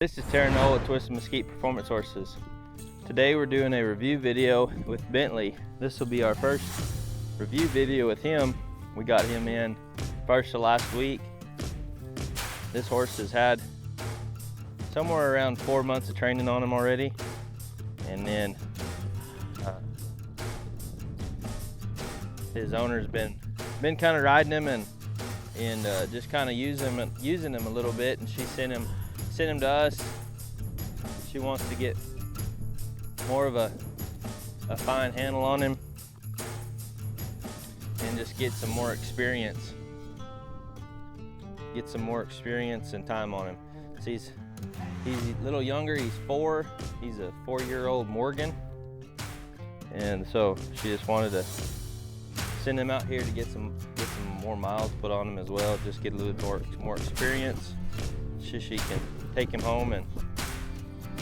This is Terrell with Twisted Mesquite Performance Horses. Today we're doing a review video with Bentley. This will be our first review video with him. We got him in first of last week. This horse has had somewhere around 4 months of training on him already. And then his owner's been kind of riding him and just kind of using him a little bit, and she sent him to us. She wants to get more of a fine handle on him and just get some more experience. Get some more experience and time on him. So he's a little younger, he's 4. He's a 4-year-old Morgan. And so she just wanted to send him out here to get some more miles put on him as well, just get a little more experience. So she can take him home and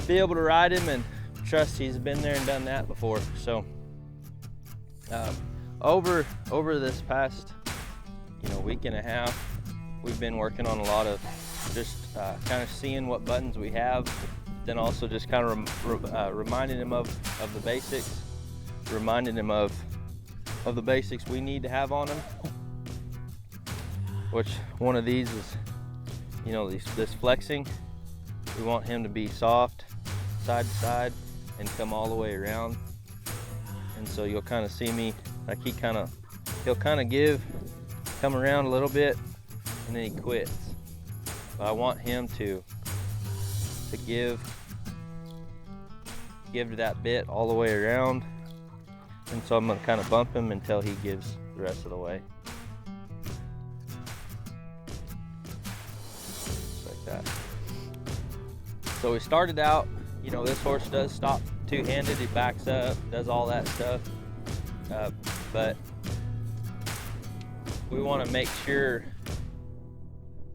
be able to ride him and trust he's been there and done that before. So over this past week and a half, we've been working on a lot of just kind of seeing what buttons we have, then also just kind of reminding him of the basics, reminding him of the basics we need to have on him, which one of these is this flexing. We want him to be soft side to side and come all the way around. And so you'll kind of see me, like he'll kind of come around a little bit and then he quits. But I want him to give to that bit all the way around. And so I'm gonna kind of bump him until he gives the rest of the way. Just like that. So we started out, this horse does stop two-handed, he backs up, does all that stuff. But we want to make sure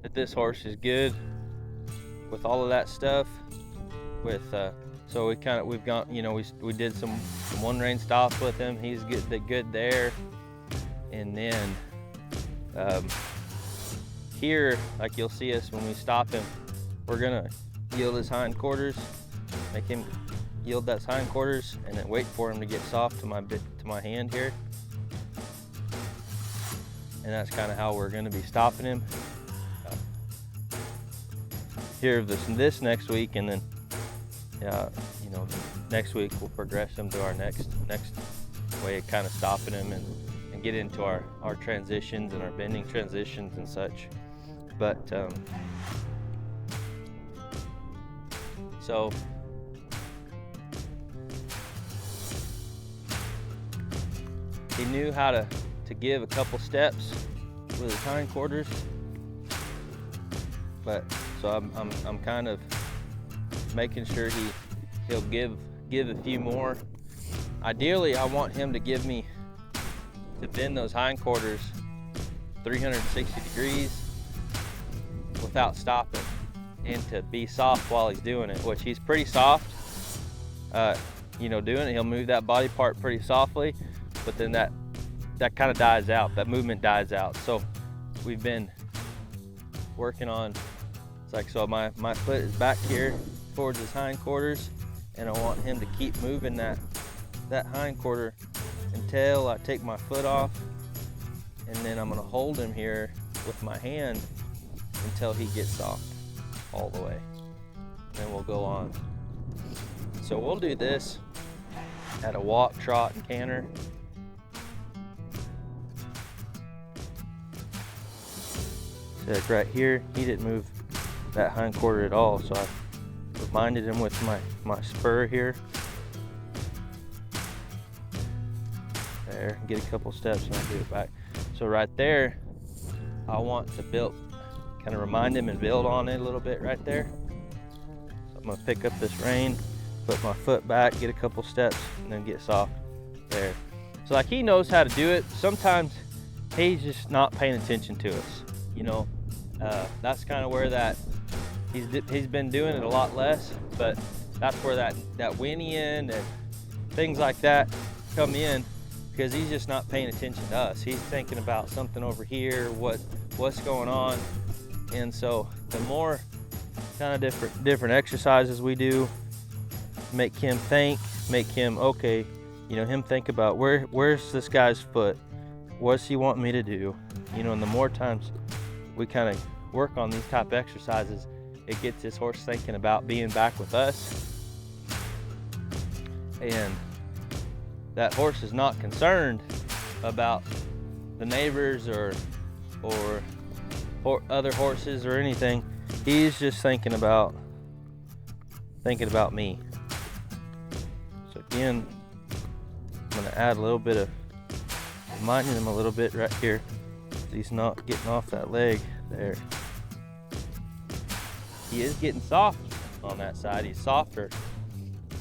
that this horse is good with all of that stuff. So we've gone, we did some one rein stops with him. He's good there. And then here, like you'll see us when we stop him, we're gonna yield his hindquarters, make him yield that hindquarters, and then wait for him to get soft to my hand here. And that's kind of how we're gonna be stopping him here this next week, and then next week we'll progress him to our next way of kind of stopping him and get into our transitions and our bending transitions and such. But so he knew how to give a couple steps with his hindquarters, but so I'm kind of making sure he'll give a few more. Ideally, I want him to bend those hindquarters 360 degrees without stopping, and to be soft while he's doing it, which he's pretty soft. Doing it, he'll move that body part pretty softly, but then that kind of dies out. That movement dies out. So we've been working on. It's like, so my foot is back here towards his hindquarters, and I want him to keep moving that hindquarter until I take my foot off, and then I'm gonna hold him here with my hand until he gets soft all the way. Then we'll go on. So we'll do this at a walk, trot, and canter. So like right here, he didn't move that hindquarter at all, so I reminded him with my spur here. There, get a couple steps and I'll do it back. So right there, I want to kind of remind him and build on it a little bit right there. So I'm gonna pick up this rein, put my foot back, get a couple steps, and then get soft there. So like, he knows how to do it. Sometimes he's just not paying attention to us. That's kind of where he's been doing it a lot less, but that's where that whinnying and things like that come in, because he's just not paying attention to us. He's thinking about something over here, what's going on. And so the more kind of different exercises we do. Make him think, make him, okay, you know, him think about where's this guy's foot? What's he want me to do? You know, and the more times we kind of work on these type of exercises, it gets this horse thinking about being back with us. And that horse is not concerned about the neighbors or other horses or anything. He's just thinking about me. So again, I'm gonna add a little bit of reminding him a little bit right here. So he's not getting off that leg there. He is getting soft on that side. He's softer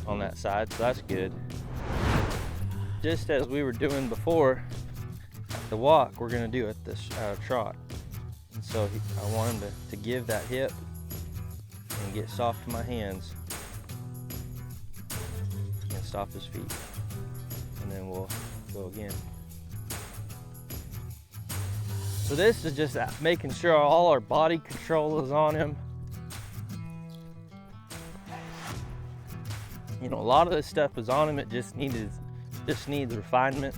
on that side, so that's good. Just as we were doing before the walk, we're gonna do it this trot. And so I want him to give that hip and get soft to my hands and stop his feet. And then we'll go again. So this is just making sure all our body control is on him. You know, a lot of this stuff is on him. It just needs refinement.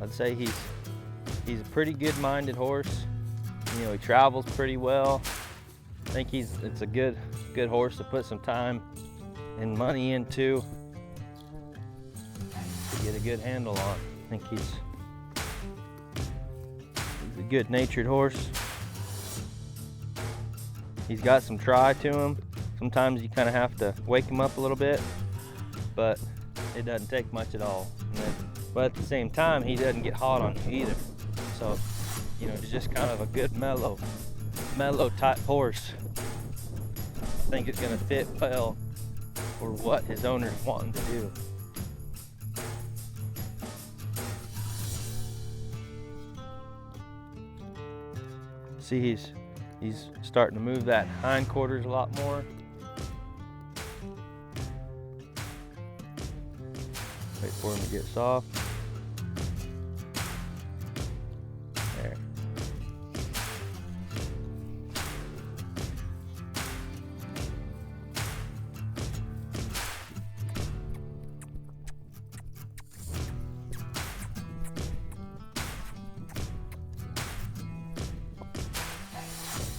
I'd say he's a pretty good-minded horse. You know, he travels pretty well. I think it's a good horse to put some time and money into to get a good handle on. I think he's a good-natured horse. He's got some try to him. Sometimes you kind of have to wake him up a little bit, but it doesn't take much at all. But at the same time, he doesn't get hot on you either. So, you know, he's just kind of a good mellow type horse. I think it's gonna fit well for what his owner's wanting to do. See, he's starting to move that hindquarters a lot more. Wait for him to get soft. There.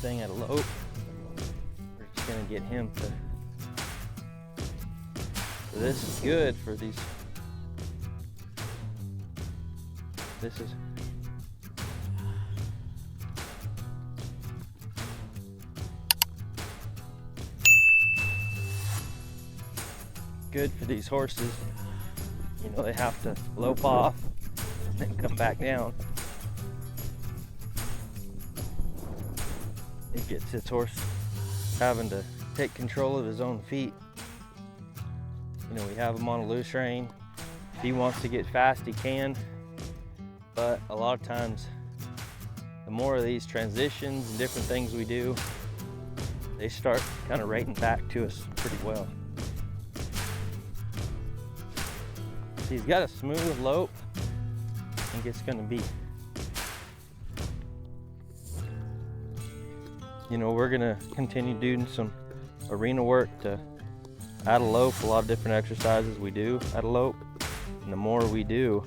Thing at a lope. We're just gonna get him to. So this is good for these. This is good for these horses. You know, they have to lope off and then come back down. It gets its horse having to take control of his own feet. You know, we have him on a loose rein. If he wants to get fast, he can. But a lot of times, the more of these transitions and different things we do, they start kind of rating back to us pretty well. So he's got a smooth lope. I think it's gonna be, you know, we're gonna continue doing some arena work to add a lope. A lot of different exercises we do at a lope. And the more we do,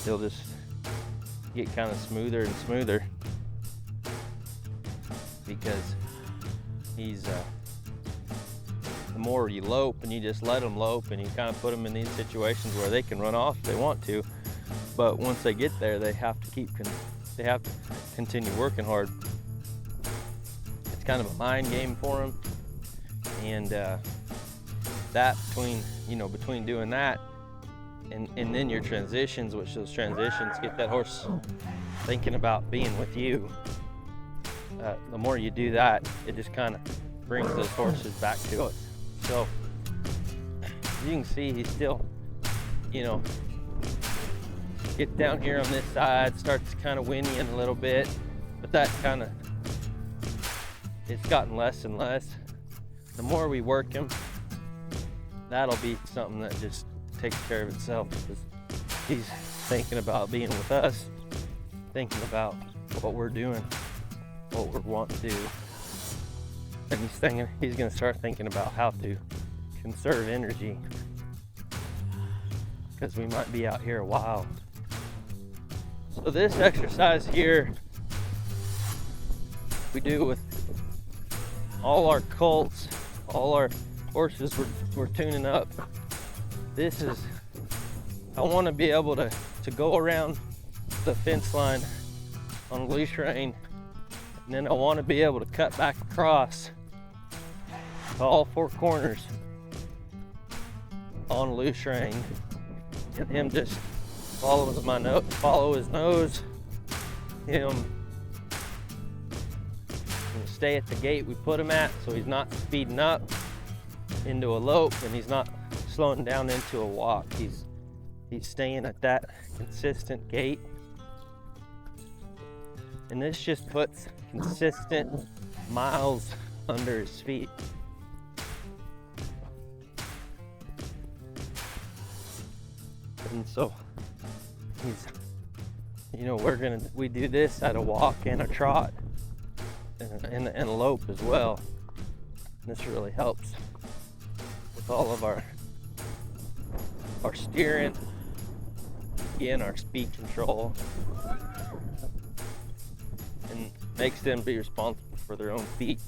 he'll just get kind of smoother and smoother, because he's the more you lope and you just let them lope and you kind of put them in these situations where they can run off if they want to, but once they get there, they have to continue working hard. It's kind of a mind game for them, and that between doing that and then your transitions, which those transitions get that horse thinking about being with you. The more you do that, it just kind of brings those horses back to us. So you can see he's still, you know, get down here on this side, starts kind of whinnying a little bit, but that kind of, it's gotten less and less. The more we work him, that'll be something that just takes care of itself. He's thinking about being with us, thinking about what we're doing, what we're wanting to do. And he's gonna start thinking about how to conserve energy, because we might be out here a while. So this exercise here, we do with all our colts, all our horses we're tuning up. This is, I want to be able to go around the fence line on a loose rein, and then I want to be able to cut back across to all four corners on a loose rein, and him just follow his nose, him stay at the gait we put him at, so he's not speeding up into a lope and he's not slowing down into a walk. He's staying at that consistent gait, and this just puts consistent miles under his feet. And so he's, we do this at a walk and a trot and a lope as well. This really helps with all of our steering, again, our speed control, and makes them be responsible for their own feet.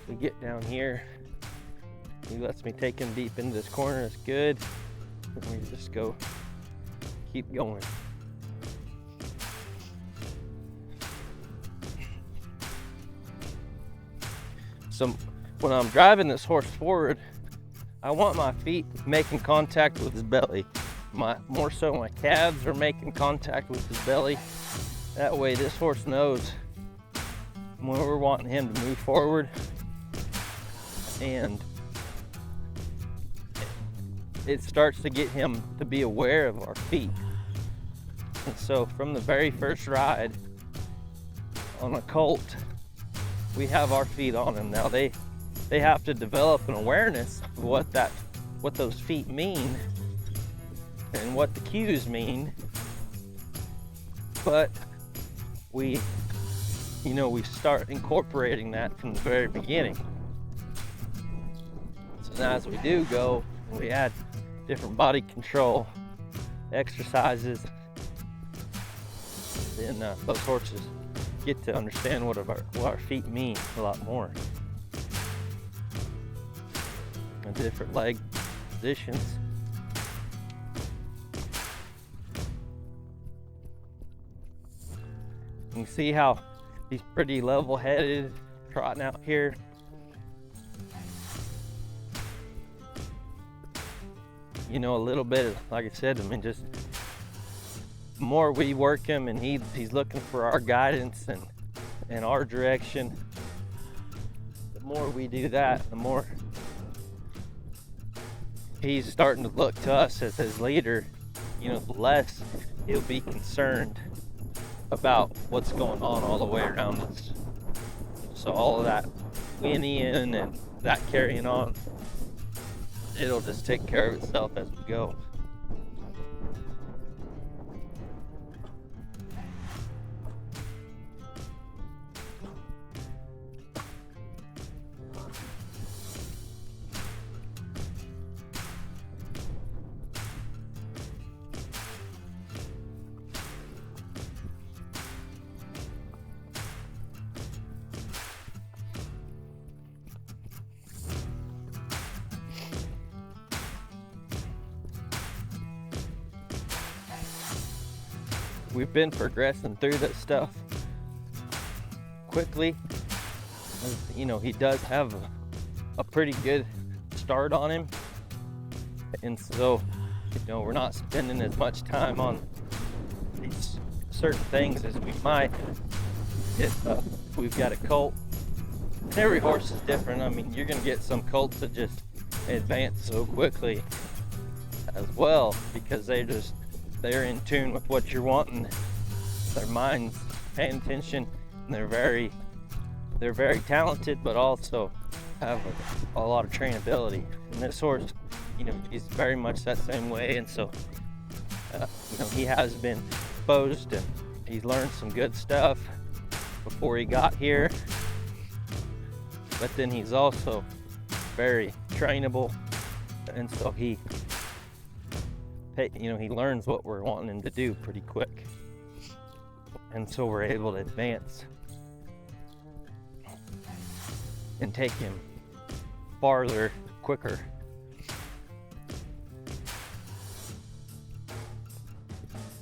We get down here, he lets me take him deep into this corner. It's good. And we just keep going. So when I'm driving this horse forward, I want my feet making contact with his belly. More so my calves are making contact with his belly. That way this horse knows when we're wanting him to move forward, and it starts to get him to be aware of our feet. And so from the very first ride on a colt, we have our feet on him. Now they have to develop an awareness of what those feet mean and what the cues mean. But we start incorporating that from the very beginning. So now as we do go, we add different body control exercises, then those horses get to understand what our feet mean a lot more. And different leg positions. You can see how he's pretty level-headed trotting out here. A little bit, like I said, just the more we work him and he's looking for our guidance and our direction, the more we do that, the more he's starting to look to us as his leader. The less he'll be concerned about what's going on all the way around us. So all of that whinnying and that carrying on, it'll just take care of itself as we go. We've been progressing through this stuff quickly. He does have a pretty good start on him, and so we're not spending as much time on these certain things as we might if we've got a colt. Every horse is different. You're gonna get some colts that just advance so quickly as well, because they're in tune with what you're wanting. Their mind's paying attention, They're very talented, but also have a lot of trainability. And this horse, he's very much that same way. And so, he has been exposed and he's learned some good stuff before he got here. But then he's also very trainable, and so he learns what we're wanting him to do pretty quick. And so we're able to advance and take him farther quicker.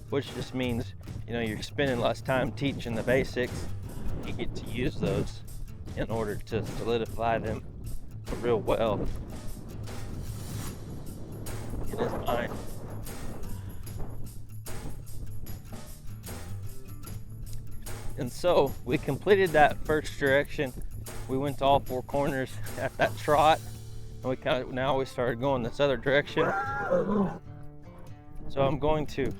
Which just means, you're spending less time teaching the basics. You get to use those in order to solidify them real well in his mind. And so we completed that first direction. We went to all four corners at that trot, and now we started going this other direction. So I'm going to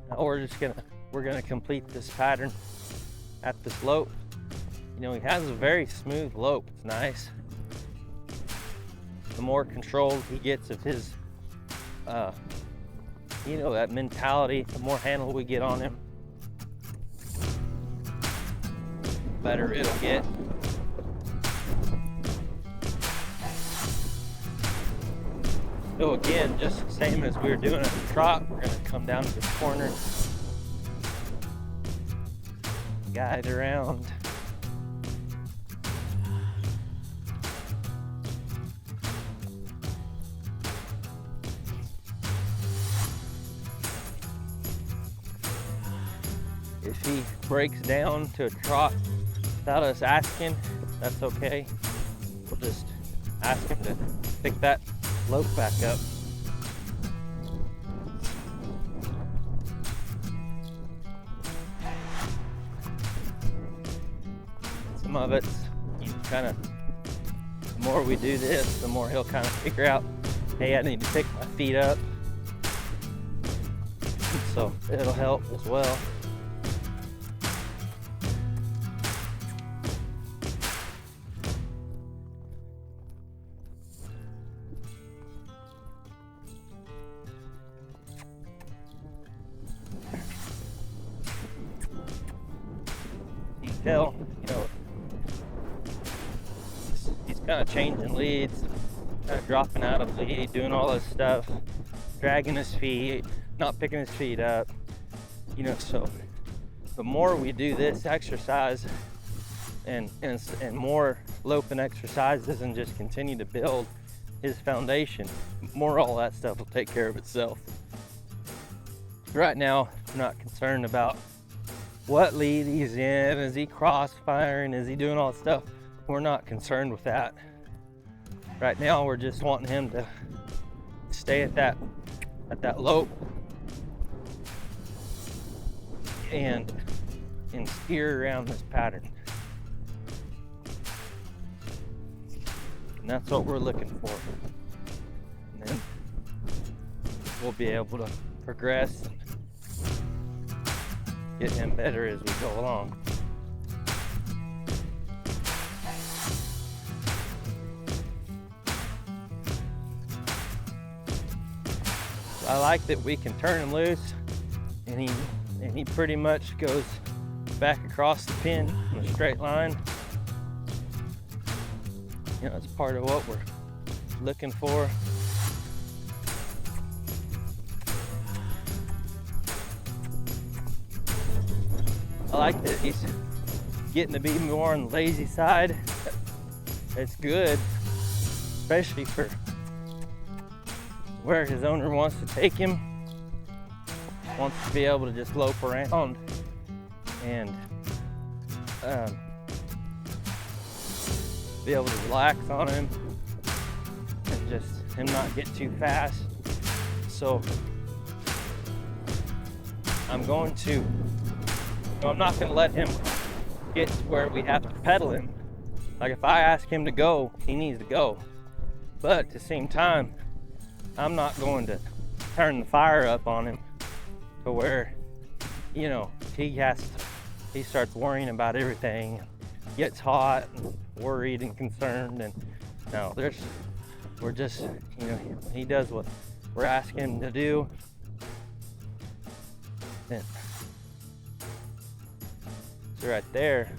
now we're gonna complete this pattern at this lope. He has a very smooth lope. It's nice. The more control he gets of his that mentality, the more handle we get on him, better it'll get. So again, just the same as we were doing at the trot, we're gonna come down to this corner, guide around. If he breaks down to a trot without us asking, that's okay. We'll just ask him to pick that lope back up. Some of it's the more we do this, the more he'll kind of figure out, hey, I need to pick my feet up. So it'll help as well. Detail, he's kind of changing leads, kind of dropping out of lead, doing all this stuff, dragging his feet, not picking his feet up, so the more we do this exercise and more loping exercises and just continue to build his foundation, more all that stuff will take care of itself. Right now, I'm not concerned about what lead he's in. Is he crossfiring? Is he doing all that stuff? We're not concerned with that. Right now, we're just wanting him to stay at that lope and steer around this pattern. And that's what we're looking for. And then we'll be able to progress and get him better as we go along. I like that we can turn him loose and he pretty much goes back across the pin in a straight line. It's part of what we're looking for. I like that he's getting to be more on the lazy side. It's good, especially for where his owner wants to take him. Wants to be able to just lope around and be able to relax on him and just him not get too fast. So I'm not going to let him get to where we have to pedal him. Like if I ask him to go, he needs to go. But at the same time, I'm not going to turn the fire up on him to where you know, he starts worrying about everything, gets hot and worried and concerned. And no, we're just, you know, he does what we're asking him to do. And so right there,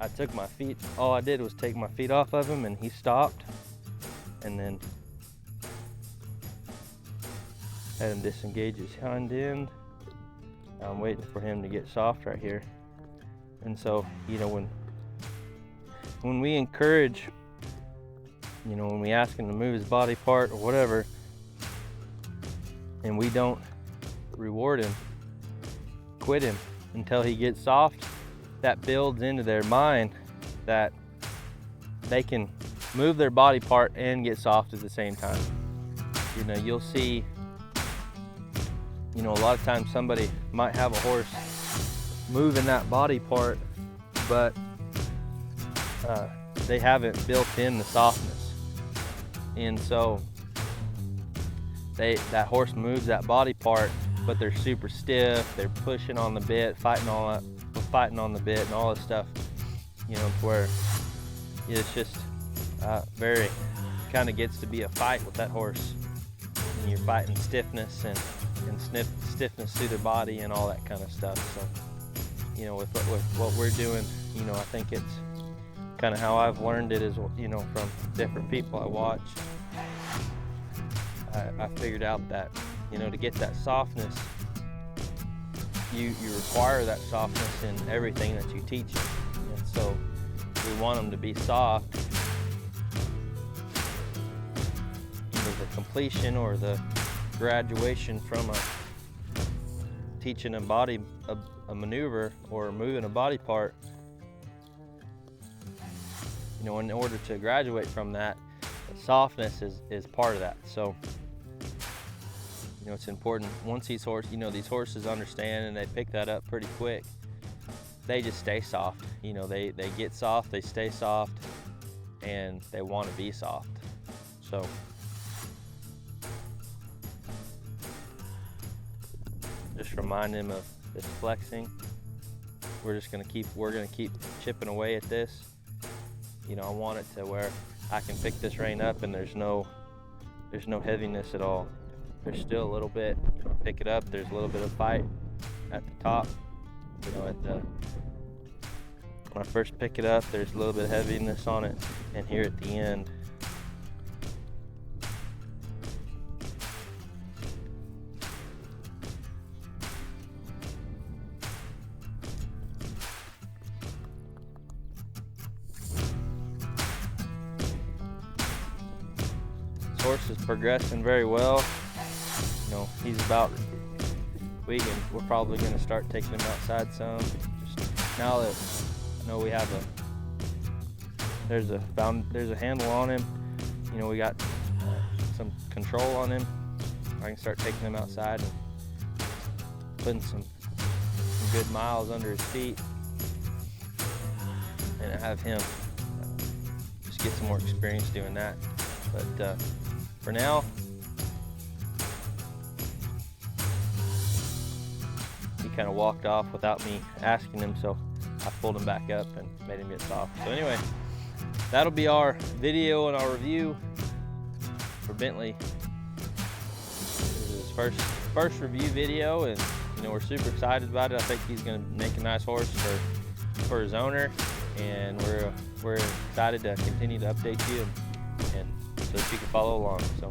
I took my feet, all I did was take my feet off of him, and he stopped, and then had him disengage his hind end. I'm waiting for him to get soft right here. And so, you know, when we encourage, you know, when we ask him to move his body part or whatever, and we don't reward him, quit him until he gets soft, that builds into their mind that they can move their body part and get soft at the same time. You know, you'll see, you know, a lot of times somebody might have a horse moving that body part, but they haven't built in the softness. And so that horse moves that body part, but they're super stiff, they're pushing on the bit, fighting on the bit and all this stuff, you know, to where it's just very, kind of gets to be a fight with that horse, and you're fighting stiffness and stiffness through their body and all that kind of stuff. So, you know, with what we're doing, you know, I think it's kind of how I've learned it is, you know, from different people I watch. I figured out that, you know, to get that softness, you require that softness in everything that you teach them. And so we want them to be soft. Either the completion or the graduation from teaching a maneuver or moving a body part, you know, in order to graduate from that, the softness is part of that. So, you know, it's important. Once these horses understand and they pick that up pretty quick, they just stay soft. You know, they get soft, they stay soft, and they want to be soft. So just remind them of this flexing. We're gonna keep chipping away at this. You know, I want it to where I can pick this rein up and there's no heaviness at all. There's still a little bit, you know, pick it up, there's a little bit of fight at the top. You know, when I first pick it up, there's a little bit of heaviness on it, and here at the end, this horse is progressing very well. You know, he's about we're probably going to start taking him outside some. Just now that I know we have there's a handle on him. You know, we got some control on him. I can start taking him outside and putting some good miles under his feet, and have him just get some more experience doing that. But for now, he kind of walked off without me asking him, so I pulled him back up and made him get soft. So anyway, that'll be our video and our review for Bentley. This is his first review video, and you know, we're super excited about it. I think he's going to make a nice horse for his owner, and we're excited to continue to update you and so that you can follow along. So